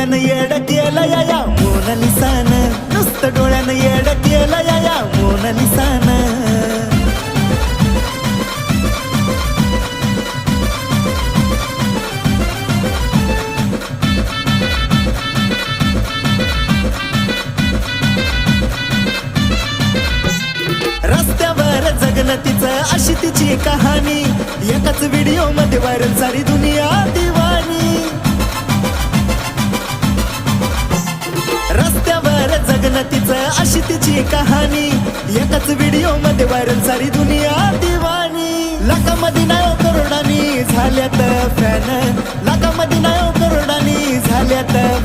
डोळ्यानं येड केलं या मोनालिसानं, नुसतं डोळ्यानं येड केलं या मोनालिसानं. रस्त्यावर जगणं तिचं अशी तिची कहाणी, एकाच व्हिडिओ मध्ये व्हायरल सारी दुनिया दिवाणी. रस्त्यावर जगणं तिचं अशी तिची कहाणी, एकाच व्हिडिओ मध्ये व्हायरल सारी दुनिया दिवाणी. लाखामध्ये नाही करोडानी झाल्यात फॅन, लाखामध्ये नाही करोडानी झाल्यात